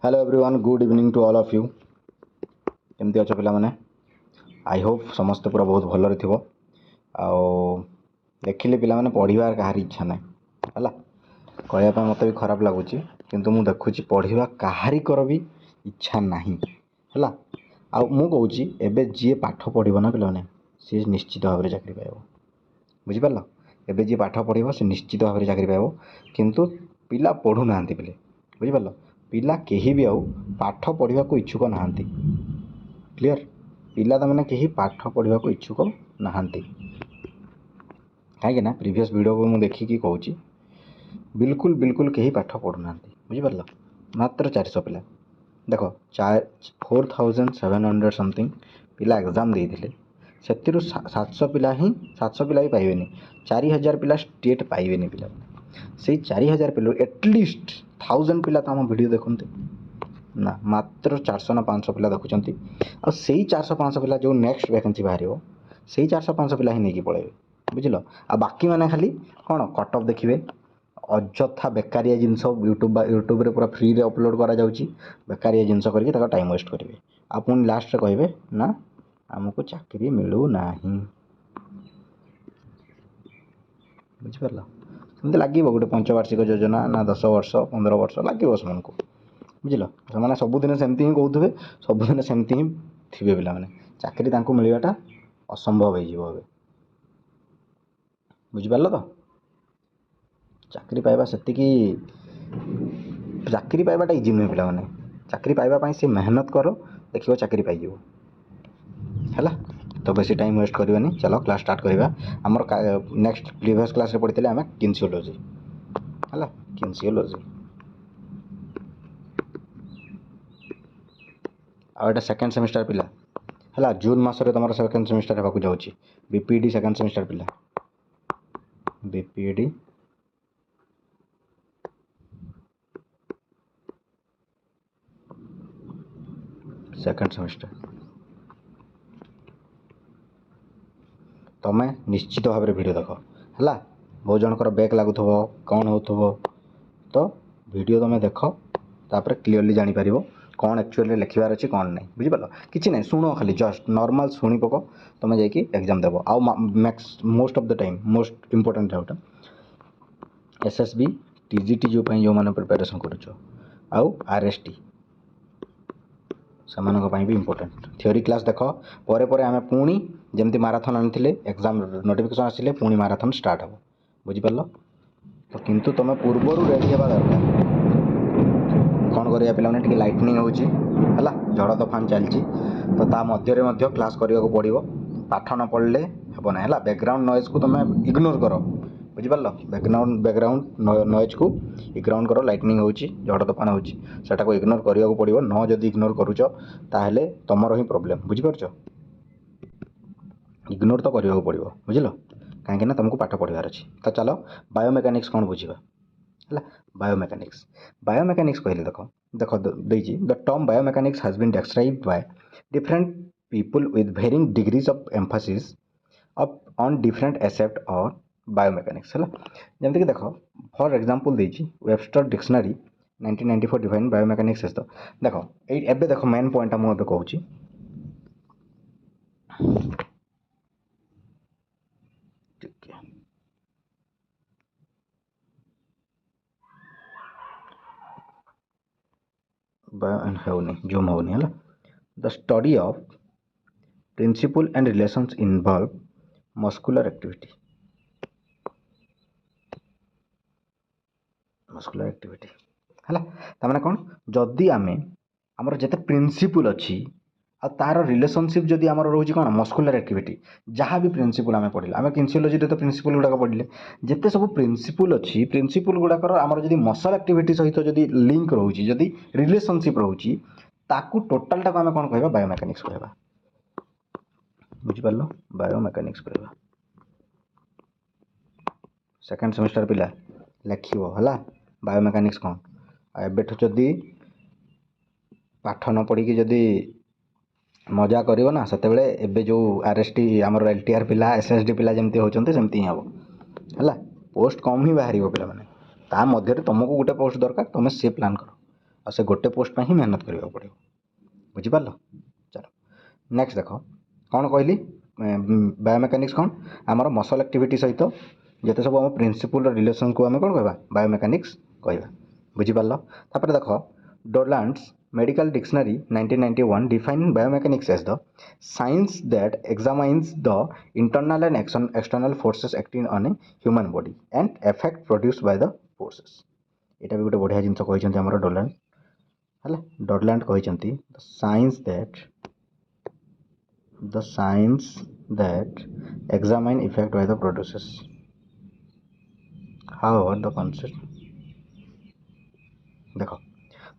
Hello everyone good evening to all of you केमती अच्छे पे आई होप समस्ते पूरा बहुत भलरे थो देखिले पे पढ़ार कहार इच्छा ना है कहवाई मत भी खराब लगुच किंतु मु देखुची पढ़ा कहारिकर भी इच्छा नहीं है कहूँ एबे जी पाठ पढ़ो ना पे सी निश्चित भाव में चाकरी पाइब बुझिपार एबे जी पाठ पढ़ो सी निश्चित भाव में चाकरी पाइब किंतु पिला पढ़ू ना पे बुझिपार पिला केही भी आउ पाठ पढ़ा को इच्छुक नहांती क्लियर पिला तमने केही पाठ पढ़ा को इच्छुक नहांती कहीं प्रीवियस वीडियो को मुझे देखिकी कहूँ बिल्कुल बिल्कुल केही पाठ पढ़ुना बुझिपार मात्र 400 पिला देख 4700 समथिंग पिला एग्जाम देते से 700 पिला ही 700 पिला भी पाइबेनी 4000 पिला स्टेट पाइबेनी पिला से 4000 पिला एटलिस्ट 1000 पिला तो आम वीडियो देखते ना मात्र 400 ना 500 पिला देखुंत आ 400-500 पिला जो नेक्स्ट वैकेंसी बाहर से 400-500 पिला ही नहीं पड़े बुझल आ बाकी मैंने खाली कौन कटअप देखिए अଯଥା बेकारिया जिनस यूट्यूब पूरा फ्री रे अपलोड करा जाउची बेकारिया जिनस करके टाइम वेस्ट करेंगे आपन लास्ट कहे ना आमको चाकरी मिलू नहीं बुझिपार सेमती लगे गोटे पंचवार्षिक योजना ना 10 वर्ष 15 वर्ष लगे से बुझल से सबुदिन सेमती ही कहते सबुदिन सेमती ही थे पे चाकरी मिलवाटा असंभव हो बुझिपार तो चाकरी पाइबा से चाकरी पाइबाटा इजी नुहे पे चाकरी पाइबापी सी मेहनत कर देखिए चाकरी पाई है तो बेसी टाइम वेस्ट करवानी चलो क्लास स्टार्ट करवा आमर नेक्स्ट प्रीवियस क्लास पढ़ी आम किन्सियोलॉजी है किन्सियोलॉजी आटा सेकेंड सेमिस्टर पिला है जून मसरे तुम सेकेंड सेमिस्टर होगा जाऊँगी बीपीडी सेकेंड सेमिस्टर पिला बीपीडी सेकेंड सेमिस्टर तुम्हें निश्चित भाव में वीडियो देख है बहुत जनकर बैक लगुव कौन हो तो वीडियो तुम्हें देख तापर क्लीयरली जापर कौन एक्चुअली लिखार अच्छी कौन नहीं बुझिपार कि ना शुण खाली जस्ट नॉर्मल शुणी पक तुम्हें जाकि एग्जाम देव आउ max most of the time most important है एसएसबी टीजीटी जो मैंने प्रिपेरेसन करुच आउ आरएसटी से भी इंपोर्टेंट थ्योरी क्लास देख पर आम पुणी जमती माराथन आनी एग्जाम नोटिफिकेशन आसिले पुणी माराथन स्टार्ट हो बुझिपार तो किंतु तुम पूर्वर रेडी हवा दरकार कौन करिया पिला टे लाइटनिंग होची है झड़ तोफान चलती तो ता मध्य क्लास करने को पड़ो पाठ न पढ़ले हे ना है बैकग्राउंड नॉइज को तुम इग्नोर कर बुझिपार बैकग्राउंड नॉइज को इग्नोर कर लाइटनिंग होची झड़ तोफान होची सेटा को इग्नोर करने को पड़ो न जदि इग्नोर करुच ताहले तुमर ही प्रोब्लेम बुझिपार इग्नोर तो करने को पड़ो बुझल कहीं तुमको पाठ पढ़ार अच्छी तो चलो बायोमेकानिक्स कौन बुझा है बायोमेकानिक्स कहले देख देख देजी the term biomechanics has been described by different people with varying degrees of emphasis on different aspect और बायोमेकानिक्स है जमती कि देख फॉर एग्जांपल देजी Webster dictionary 1994 define biomechanics is the देख एबे देख मेन पॉइंट मुझे कहूँ होनी जूम होनी है the study of principle and relations involve muscular activity है तार कौन जदि आम आमर जिते प्रिंसिपल अच्छी आ तार रिलेशनशिप जदि आमर रोचे कौन मस्कुलर एक्टिविटी जहाँ भी प्रिंसिपल आम पढ़ले आम किन्सियोलॉजी तो प्रिंसिपल गुड़ाक पढ़ले जिते सब प्रिंसिपल अच्छी प्रिंसिपल गुड़ाकर आमर जदि मसल एक्टिविटी सहित जदि लिंक रोचे जदि रिलेशनशिप रोचे ताकू टोटाल टाक आम कौन कह बायोमेकानिक्स कह बुझिपार बायोमेकानिक्स कह सेकेंड सेमिस्टर पिला लिखो है बायोमेकानिक्स कौन एबेठु जदि पाठ न पढ़ी जदि मजा करिवो ना सेतेबेले एबे जो आरएसटी आमर एलटीआर पिला एसएसडी पिला जमती होचंते सेमती ही हबो है पोस्ट कम ही बाहर पे माने ता मध्य तुमको गोटे पोस्ट दरकार तुम से प्लान कर आ से गोटे पोस्ट ही मेहनत करने पड़ो बुझिपार चलो नेक्स्ट देख कौन कहली बायोमेकानिक्स कौन आमर मसल एक्टिविटी सहित जिते सब आम प्रिंसिपल रिलेसन को आम कौन कह बायोमेकानिक्स कह बुझिपार तापर देख डोलान्ड्स medical dictionary 1991 define biomechanics as the science that examines the internal and external forces acting on a human body and effect produced by the forces एटा भी गोटे बढ़िया जिनस कहते आम डोलान्ड है डोलान्ड कहते the science that examine effect by the produces however the concept देखो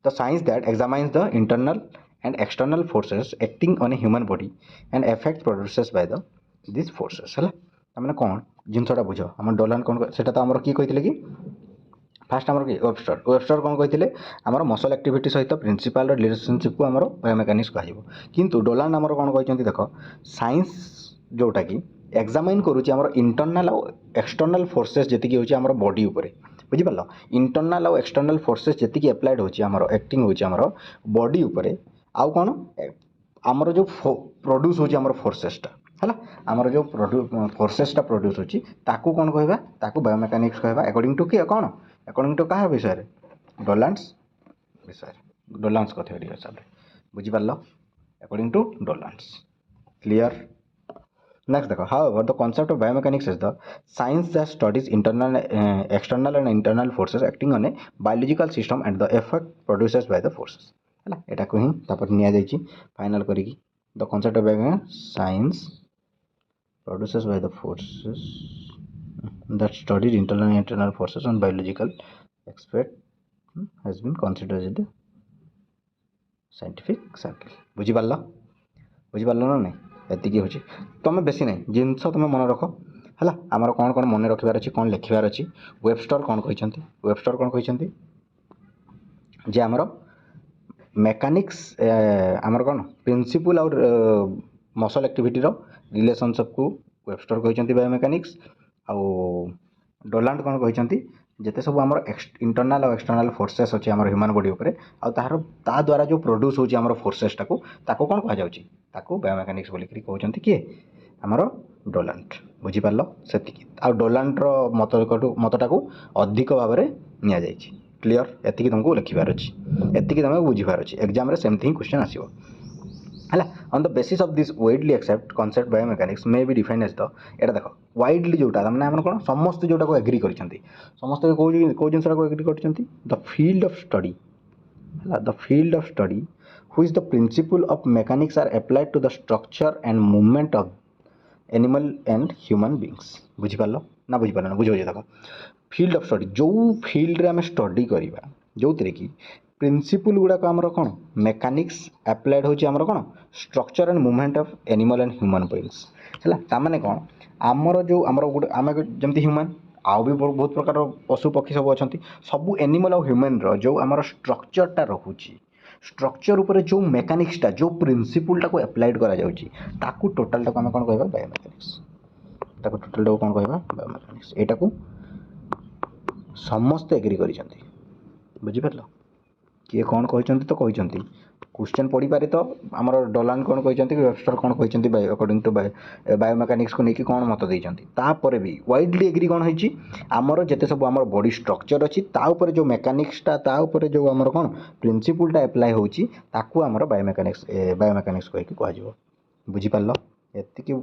the science that examines the internal and external forces acting on a human body and effect produces by the these forces है मैंने कौन जिनसटा बुझ आम Donald कौन से आमर किए कहते कि फास्ट आमर कि वेबस्टर कौन कहते आमर मसल एक्टिविटी सहित प्रिंसिपल रिलेशनशिप को आमर बायोमेकानिक्स कह किंतु डोलान्ड आमर कौन कहते देख साइंस जोटा कि एग्जामाइन करुच्ची आमर इंटरनाल और एक्सटर्नाल फोर्सेस जी हूँ आमर बॉडी उपरे बुझिपार इंटरनाल और एक्सटर्नाल फोर्सेस जी एप्लाइड होमर एक्टिंग होमर बॉडी उपरे आउ कौन आमर जो प्रोड्यूस होमर फोर्सेसटा है आमर जो फोर्सेसटा प्रोड्यूस होची ताकू कौन कहबा ताकू बायोमेकानिक्स कहबा अकॉर्डिंग टू किए कौन अकॉर्डिंग टू क्या विषय डोलान्ड्स विषय डोलान्ड्स कथी हिसाब से बुझिपार अकॉर्डिंग टू डोलान्ड्स क्लियर नेक्स्ट देखो however the concept of biomechanics is the science that studies external and internal forces acting on a biological system and the effect produced by the forces है एटा को ही तापर निया जाइछि फाइनल करी the concept of science produces by the forces that studies internal and external forces on biological aspect has been considered as the scientific circle बुझिपार ना नहीं एतिकी होची तुम बेसी नहीं जिनस तुम मन रख है आमर कौन कौन मन रखार अच्छी कौन लिखार अच्छी वेबस्टर कौन कहते वेबस्टर कौन कहते जे आमर मेकानिक्स आमर कौन प्रिंसिपल और मसल एक्टिविटीर रिलेशनशिप को वेबस्टर कहते बायोमेकानिक्स आउ डोलान्ड कौन कहते जिते सब आम इंटरनाल और एक्सटर्नाल फोर्सेस अच्छे आम ह्यूमन बॉडी उपरे ता द्वारा जो प्रोड्यूस होची आम फोर्सेसटा को ताको कौन कह जाउची ताको बायोमेकानिक्स बोली कहते किए आमर डोलान्ड बुझिपार से डोलान्डर मतटा को अधिक भाव में नि जाइए क्लीयर एति तुमको लिखार अच्छी एति तुम बुझीपार अच्छी एग्जाम रे सेमती ही क्वेश्चन आसिबो है on the basis of this widely accept concept biomechanics may be define as the एटा देख वाइडली जोटा मैंने आम कौन समस्त जोटा को एग्री करछंती समस्त कौ जिनसा को एग्री करछंती द फील्ड ऑफ स्टडी है the field of study which the principle of mechanics are applied to the structure and movement of animal and human beings बुझिपार ना बुझिपार ना बुझे देख फील्ड ऑफ स्टडी जो फील्ड रे आम स्टडी करवा जो कि प्रिंसिपल गुड़ाक आमर कौन मेकानिक्स एप्लाइड होची आमर कौन structure and movement of animal and human beings है ताने कौन आमर जो आमर गोटे आम जमती ह्यूमन आउ भी बहुत प्रकार पशु पक्षी सब अच्छा सब एनिमल और ह्यूमन जो आमर स्ट्रक्चरटा रोची स्ट्रक्चर उपर जो मेकानिक्सटा जो प्रिंसिपलटा को एप्लाइड करा जाउची ताकू टोटालटा को आम कौन कहबा बायोमेकानिक्स ताकू टोटालटा को कौन कहबा बायोमेकानिक्स एटा को समस्त एग्री करिसेंती बुझिपारल किए कौन कहते तो कहते क्वेश्चन पढ़ी पारे तो आमर डोलान्ड कौन कहते वेबस्टर कौन कहते अकॉर्डिंग टू बायोमेकानिक्स को लेकिन कौन मत देते तापर भी वाइडली एग्री कौन होती आमर जिते सब आम बॉडी स्ट्रक्चर अच्छी ताऊपर जो मेकानिक्सटा ताऊपर जो आमर कौन प्रिंसिपलटा एप्लाय होची ताकू आमर बायोमेकानिक्स कह बुझिपार एतिकी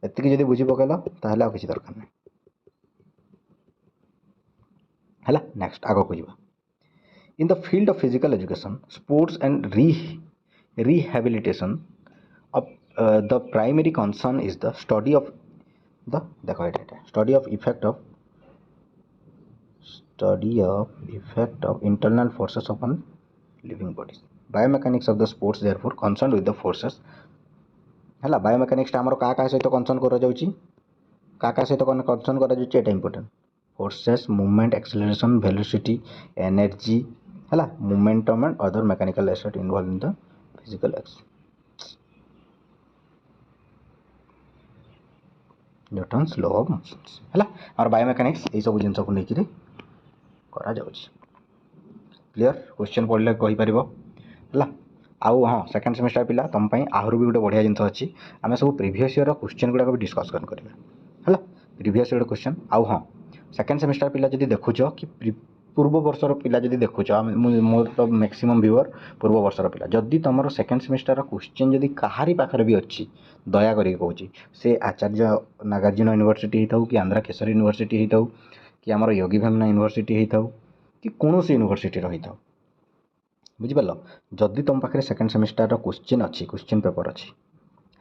एतिकी जदि बुझी पकेल ताहले आउ किछि दरकार नहीं है नेक्स्ट आगो को जीवा in the field of physical education sports and rehabilitation of the primary concern is the study of the study of effect of internal forces upon living bodies biomechanics of the sports therefore concerned with the forces है बायोमेकानिक्स आमर क्या सहित concern करा जाउची क्या सहित concern करा जाउची एटा important forces movement acceleration velocity energy है momentum and other mechanical aspect involve in the physical action Newton's law of motions है और बायोमेकानिक्स ये सब जिन को लेकर करा जाउची क्लियर क्वेश्चन पढ़ले कहीपर है आउ हाँ सेकेंड सेमेस्टर पिला तुम आहरी भी गोटे बढ़िया जिन अच्छी आम सब प्रिवियस ईयर क्वेश्चन गुड़ाक भी डिस्कसन करेंगे है प्रिवियस ईयर क्वेश्चन आउ हाँ सेकेंड सेमेस्टर पिला जब देखुच कि पूर्व वर्षर पिला जब देखुच मोर तो मैक्सिमम व्यूअर पूर्व वर्षर पिला जदि तुम सेकेंड सेमेस्टर क्वेश्चन जदि कहारी पाखर भी अच्छी दया करी कहूँ से आचार्य नागार्जुन यूनिवर्सिटी होता कि आंध्रा केशर यूनिवर्सिटी होता कि आमर योगी भेमना यूनिवर्सिटी होता कि कौन यूनिवर्सिटी रही था बुझिपार जदि तुम पाखे सेकेंड सेमेस्टर क्वेश्चन अच्छी क्वेश्चन पेपर अच्छी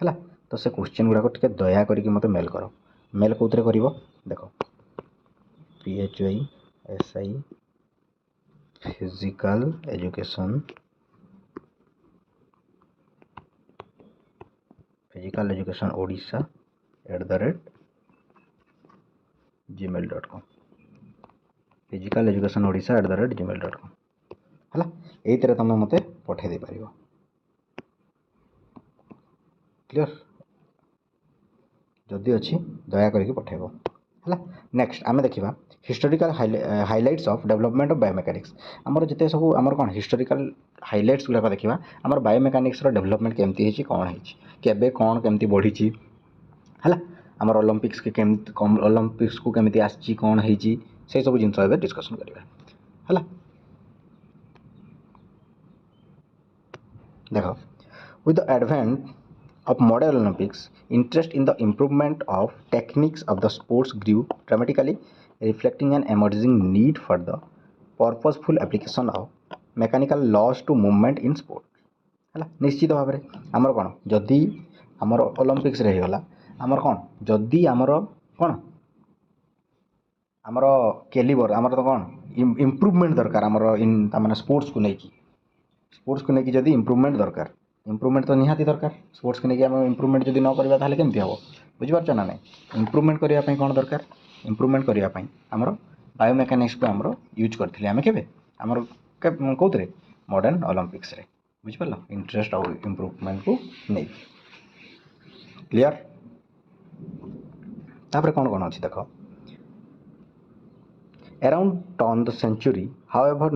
है तो से क्वेश्चन गुड़ाक टे दया करके मत मेल कर मेल कौन कर देख PHYSI physical education Odisha @gmail.com physical education Odisha @gmail.com है ये तुम मत पठे दे पार क्लियर जदि अच्छी दया करके पठेब है नेक्स्ट आम देखा historical highlights of development of biomechanics आमर जिते सब आमर कौन हिस्टोरिकल हाइलाइट्स गुड़ाक देखा आमर बायोमेकानिक्स डेवलपमेंट केमती है कौन है कौन केमती बढ़ी है आमर ओलंपिक्स के ओलंपिक्स को केमती आसी कौन है से सब जिन डिस्कसन करवा है देख with the advent of modern Olympics, interest in the improvement of techniques of the sports grew dramatically, reflecting an emerging need for the purposeful application of mechanical laws to movement in sport. है निश्चित भाव में आमर कौन जदि आमर Olympics रहीगला आमर कौन जदि आमर कौन आमर कैलिबर आमर तो कौन इम्प्रूवमेंट दरकार आमर इन स्पोर्ट्स को लेकिन जदि इम्प्रूवमेंट दरकार इम्प्रूवमेंट तो निहाती दरकार स्पोर्ट्स को लेकिन आम इम्प्रूवमेंट जब न करवा ताहले केमती हम बुझीपार ना नहीं इम्प्रूवमेंट करने कौन दरकार इम्प्रूवमेंट करने आमर बायोमेकानिक्स को आमर यूज करते आम के आमर कौन मॉडर्न ओलंपिक्स रे बुझीपार इंटरेस्ट और इम्प्रूवमेंट को नहीं क्लियर तापर कौन कौन अच्छी देख around turn the century however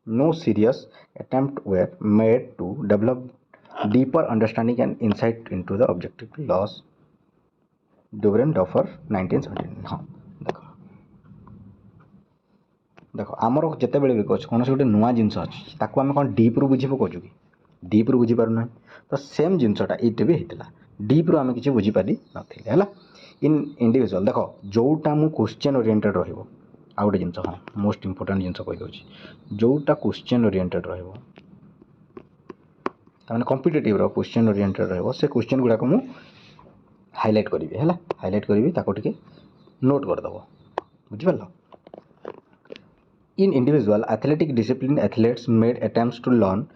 no serious attempt were made to develop deeper understanding and insight into the objective laws during Dofer 1917 हाँ देख आमर जिते बड़े भी कौन कौन गोटे नुआ जिनस अच्छी ताको आम कौन डीप रु बुझे कौचु कि डीप रु बुझी पारना तो सेम जिनसटा ये भी होता डीप रु आम किसी बुझीपारि ना इन इंडिविजुअल देख जोटा मु क्वेश्चन ओरिएंटेड रहिबो आ गोटे जिनस हाँ मोस्ट इंपोर्टेंट जिनस कही जोटा क्वेश्चन ओरिएंटेड रहिबो ताने कॉम्पिटिटिव रो क्वेश्चन ओरिएंटेड रहिबो से क्वेश्चन गुडा को मु हाईलाइट करी है हाईलाइट करी ताको टिके नोट कर दबो बुझी पारलो in individual athletic discipline athletes made attempts to learn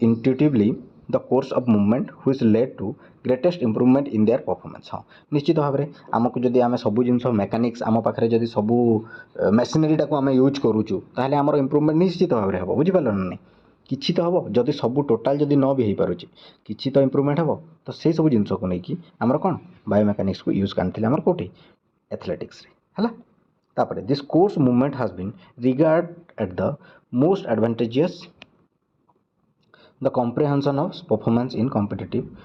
intuitively the course of movement which led to greatest improvement in their performance हाँ निश्चित भाव में आमको जदि आम सब जिन मेकानिक्स आम पाखे जदि सब मेसिनरीटा को आम यूज करूचु ताहले आमर इम्प्रूवमेंट निश्चित भाव में हम बुझीपार ना नहीं किसी तो हम जदि सब टोटाल जदि न भी हो पारुची किसी तो इम्प्रूवमेंट हम तो से सब जिन को लेकिन आमर कौन बायोमेकानिक्स को यूज करते आमर कौटी एथलेटिक्स है तापर this course movement has been regard at the most advantageous the comprehension of performance in competitive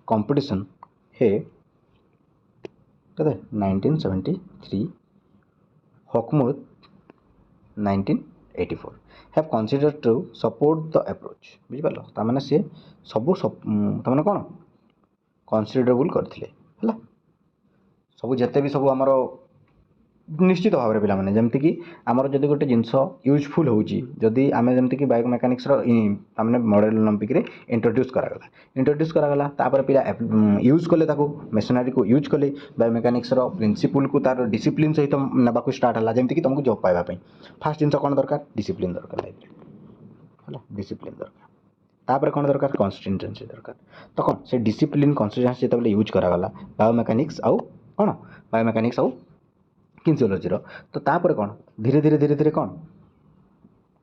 competition है 1973 Hochmuth 1984 have considered to support the approach बुझिपार ताने सी सब ताने कौन कनसिडरेबल करथिले हला सब जिते भी सब आमर निश्चित भाव में पाने जमती कि आमर जदि गोटे जिनस यूजफुल होती आम जमती कि बायोमेकानिक्स मैंने मॉडल ओलंपिक रे इंट्रोड्यूस करागला तापर पिला यूज कले मेसिनरी को यूज कले बायोमेकानिक्स प्रिंसिपल को तार डिसिप्लिन सहित नाक स्टार्ट है जमती कि तुमको जॉब पाइबापी फास्ट जिन कौन दरकार डिसिप्लिन दरकार लाइफ है डिसिप्लिन दरकार तापर कौन दरकार कंसिस्टेंसी दरकार तो कौन से डिसिप्लिन कंसिस्टेंसी जो यूज करागला बायोमेकानिक्स आउ कौन बायोमेकानिक्स आउ फिजियोलॉजी तो तापर कौन धीरे धीरे धीरे धीरे कौन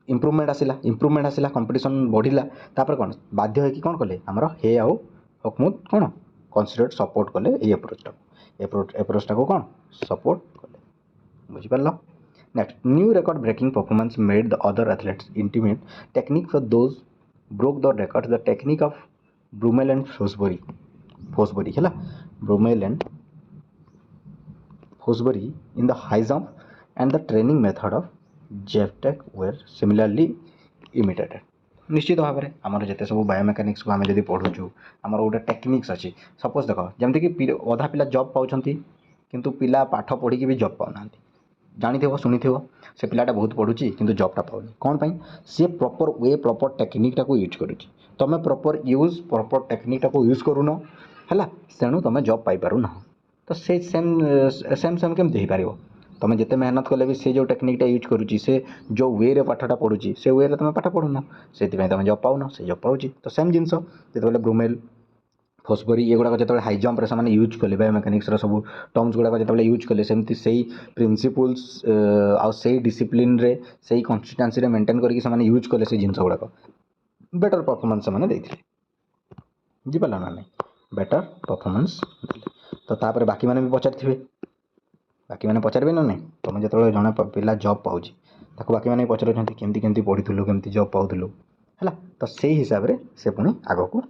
इम्प्रूवमेंट आसला कंपटीशन बढ़िला तापर कौन बाध्य है कि कौन कले आमर हे आउ हॉकमुथ कौन कनसिडर सपोर्ट कले ये एप्रोचटा को कौन सपोर्ट कले बुझिपार। Next, new record breaking performance made the other athletes intimate technique for those broke the record the technique of Brumel and Fosbury है Brumel and Fosbury in the high jump and the training method of Zatopek were similarly imitated. निश्चित भाव में आमर जिते सब बायोमेकानिक्स को आम जब पढ़ुचु आमर गोटे टेक्निक्स अच्छी सपोज देख जमीक अधा पिला जॉब पाँच किंतु पिला पाठ पढ़ी भी जॉब पाऊना जानी शुणी से पिलाटा बहुत पढ़ुची किंतु जॉबटा पाऊनी कौन पाई सी प्रॉपर वे प्रॉपर टेक्निकटा को यूज करुच्ची तुम प्रॉपर टेक्निकटा को यूज करून है तेणु तुम जॉब पाइपारूना तो से सेम सेम केमती हो पार तुम जिते मेहनत कले भी से जो टेक्निकटा यूज करुच्ची से जो वे रे पाठटा पढ़ुची से वे रे तुम पाठ पढ़ुना से तुम जॉब पाऊन से जॉब पाऊँच तो सेम जिनस जो ब्रूमेल फोसबरी ये गुड़ाक जो हाई जंप से यूज कले बायोमेकानिक्स सब टर्म्स गुड़ाक जो यूज कले सेमती से प्रिंसिपल्स आउ डिसिप्लिन रे से कंसिस्टेंसी रे मेंटेन करके यूज कले से जिनस गुड़ाक बेटर परफॉर्मेंस से देते बुझीपार ना नहीं बेटर परफॉर्मेंस तो तापर बाकी मैंने भी पचारे बाकी मैंने पचारे ना नहीं तुम जो जड़े पिला जॉब पाँच ताको बाकी मैंने पचार केमती केमती पढ़ीलु केमती जॉब पाऊलु है तो से हिसाब से पुणी आग को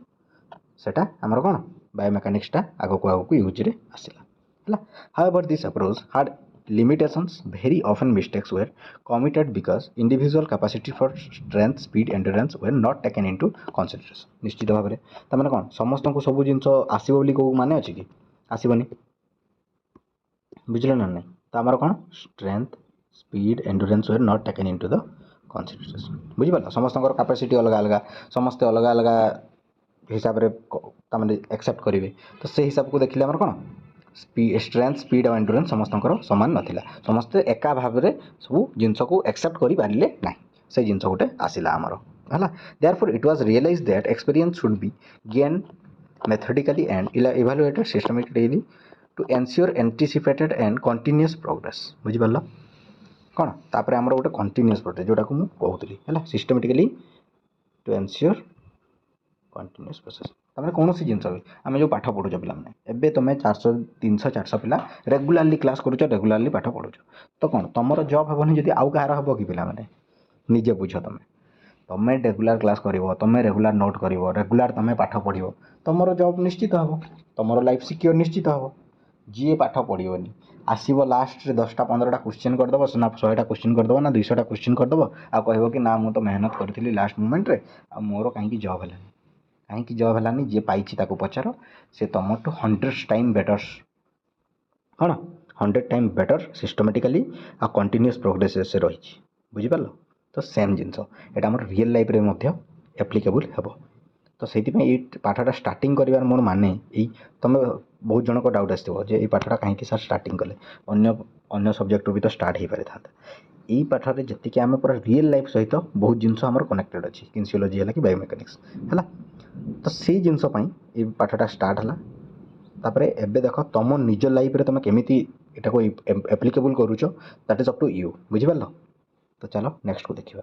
सेटा आमर कौन बायोमेकानिक्सटा आग को यूज रे आसला। However this approach hard limitations very often mistakes were committed because individual capacity for strength speed endurance were not taken into consideration। निश्चित भाव में तमें कौन समस्त को सब जिन आसो बोली को माने अच्छी कि आसबनी बुझल ना नहीं तो आमर कौन strength speed endurance were not taken into the consideration बुझिपार समस्त कैपेसिटी अलग अलग समस्ते अलग अलग हिसाब से एक्सेप्ट करेंगे तो से हिसाब को देखिले आमर कौन स्ट्रेंथ स्पीड और एंडुरेंस समस्त सामान नाला समस्ते एका भाव में सब जिनस को एक्सेप्ट कर पारे ना से जिनस गोटे आसला आमर है therefore it was realise that experience should be gain methodically and evaluated systematically to ensure anticipated and continuous progress बुझिपार कौन तापर आमर गोटे कंटिन्यूअस प्रोग्रेस जोटा को मुझे कहूली है systematically to ensure continuous process तमें कौन सी जिन आम जो पाठ पढ़ुच पे तुम 400 300 400 पिला रेगुलारली क्लास करुच रेगुलारली पाठ पढ़ुच तो कौन तुम जॉब हेनी जब आउ कहार हम कि पिला माने निजे बुझ तुम रेगुलार क्लास कर तुम रेगुलार नोट कर रेगुलार तुम पाठ पढ़ तुम जॉब निश्चित हम तुम लाइफ सिक्योर निश्चित हम जी पाठ पढ़ोनी आसब लास्ट 10टा 15टा क्वेश्चन करदेव ना 100टा क्वेश्चन करदेव ना 200टा क्वेश्चन करदेव आ कह कि ना मुझे तो मेहनत करी लास्ट मोमेंट रे आ मोर कहीं जॉब है कहीं जॉब है जी पाई पचार से तुम टू 100 टाइम बेटर कौन 100 टाइम बेटर सिस्टमेटिकली आ कंटिन्यूअस प्रोग्रेस से रही बुझिपार तो सेम जिनस यहाँ आम रियल लाइफ रे एप्लिकेबल हे तो से पाठटा स्टार्टिंग कर मोर माने यही तुम बहुत जनक डाउट आसो ये पाठटा कहीं सार स्टार्टिंग कले अन्य सब्जेक्ट भी तो स्टार्ट हो पारि था यही पाठरे जी आम पूरा रियल लाइफ सहित बहुत जिनस आम कनेक्टेड अच्छी किन्सियोलोजी है कि बायोमेकानिक्स है तो से जिनसपाई ये पाठटा स्टार्ट है तापर एबे देख तुम निज लाइफ रे तुम केमिति एटा को एप्लिकेबल करूछ that is up to you बुझिपार तो चलो नेक्स्ट को देखिए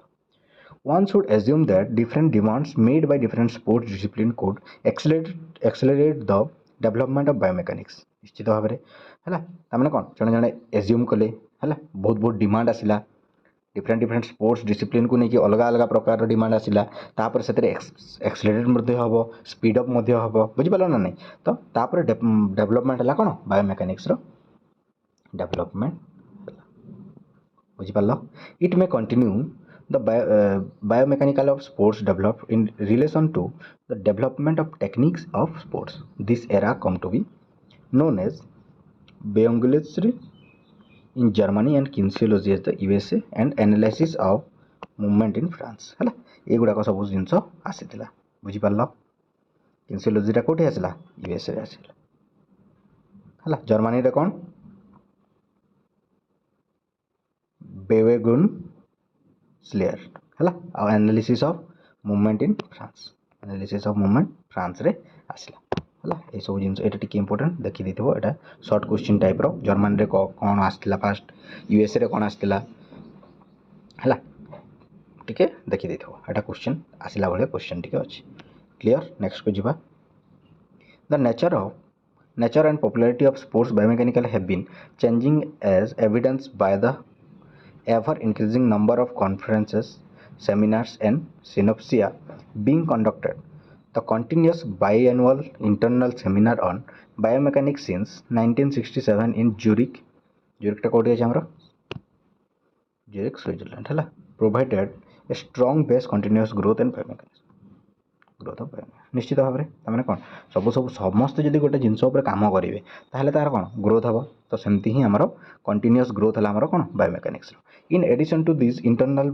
one should assume that different demands made by different sports discipline could accelerate the development of biomechanics निश्चित भाव में है ताने कौन जड़े जड़े एज्यूम कले है बहुत बहुत डिमांड आसला डिफरेंट स्पोर्ट्स डिसिप्लिन को लेकिन अलग अलग प्रकार डिमांड आसला तापर से एक्सेलरेट हम स्पीड अप हम बुझिपार ना नहीं तो तापर डेवलपमेंट है कौन बायोमेकानिक्स डेवलपमेंट बुझिपार it may continue the biomechanical of sports developed in relation to the development of techniques of sports. This era come to be known as Biology in Germany and kinesiology as the USA and analysis of movement in France. है ये गुड़ाक सब जिनस आसीला बुझिपार किन्सियोलोजीटा कौटे आसला USA आसला है Germany रे कौन बेवेगुन slayer है analysis of movement in France analysis of movement France रे आसला है ये सब जिन ये इंपोर्टेंट देखी दी यहाँ शॉर्ट क्वेश्चन टाइप रो जर्मन रे कौन आसला फास्ट यूएसए रे कौन आसला है टिके देखी दी यहाँ क्वेश्चन आसला भाई क्वेश्चन टिके अच्छी क्लियर नेक्स्ट को जीवा the nature of nature and popularity of sports biomechanical have been changing as evidenced by the ever increasing number of conferences, seminars, and synopsia being conducted. The continuous biannual internal seminar on biomechanics since 1967 in Zurich, Zurich टा कोठी अछि हमरो Zurich, Switzerland ହେଲା, provided a strong base continuous growth and biomechanics. Growth of biomechanics ନିଶ୍ଚିତ ଭାବରେ ତାମାନେ କ'ଣ ସମସ୍ତେ ଯଦି ଗୋଟେ ଜିନିଷ ଉପରେ କାମ କରିବେ ତାହେଲେ ତାହାର କ'ଣ ଗ୍ରୋଥ୍ ହେବ। ତ ସେମିତି ହିଁ ଆମର କଣ୍ଟିନ୍ୟୁଅସ୍ ଗ୍ରୋଥ୍ ହେଲା ଆମର କ'ଣ ବାୟୋମେକାନିକ୍ସର। In addition to this internal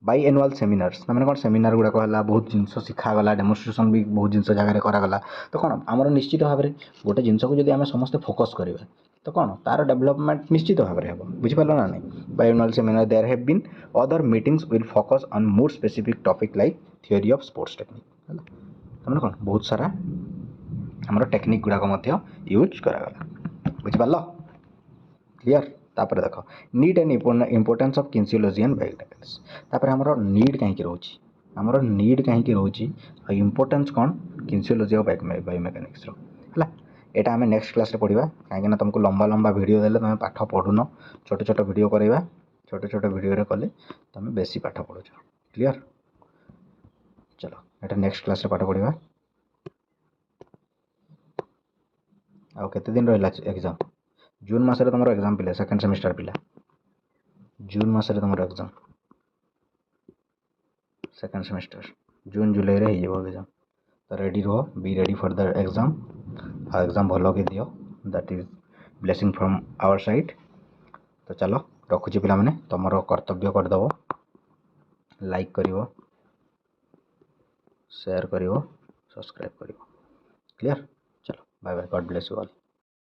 biannual seminars ତାମାନେ କ'ଣ ସେମିନାର ଗୁଡ଼ାକ ହେଲା, ବହୁତ ଜିନିଷ ଶିଖାଗଲା, ଡେମୋନ୍ଷ୍ଟ୍ରେସନ୍ ବି ବହୁତ ଜିନିଷ ଜାଗାରେ କରାଗଲା। ତ କ'ଣ ଆମର ନିଶ୍ଚିତ ଭାବରେ ଗୋଟେ ଜିନିଷକୁ ଯଦି ଆମେ ସମସ୍ତେ ଫୋକସ୍ କରିବା ତ କ'ଣ ତାର ଡେଭଲପମେଣ୍ଟ ନିଶ୍ଚିତ ଭାବରେ ହେବ। ବୁଝିପାରିଲ ନା ନାହିଁ? Biannual seminar there have been other meetings will focus on more specific topic like theory of sports technique है तमें कौन बहुत सारा आम टेक्निक गुड़ाक यूज करागला। बुझिपार क्लीयर। तापर देख need and importance of kinesiology and biomechanics. तापर हमर नीड कहीं रोचे आमर नीड कहीं रोचे इंपोर्टेंस कौन किन्सियोलॉजी और बायोमेकानिक्स है। यहाँ आम नेक्स्ट क्लास रे पढ़ा कहीं तुमको लंबा लंबा वीडियो देले तुम पाठ पढ़ुन छोट छोट वीडियो करवा छोट छोट वीडियो कले तुम बेसी पाठ पढ़ुच। क्लीयर। चलो ये नेक्स्ट क्लास रे पाठ पढ़ा आउ केते दिन रहा एग्जाम जून मासरे तुम एग्जाम पिला सेकेंड सेमिस्टर पिला जून मासरे तुम एग्जाम सेकेंड सेमिस्टर जून जुलाई रे हो एग्जाम। तो रेडी रहो be ready for the exam आ एग्जाम भलो के दियो that is blessing from our side. तो चलो रखुची पिला माने तुमरो कर्तव्य कर दबो लाइक करिवो शेयर करिवो सब्सक्राइब करिवो। क्लियर। चलो bye bye God bless you all.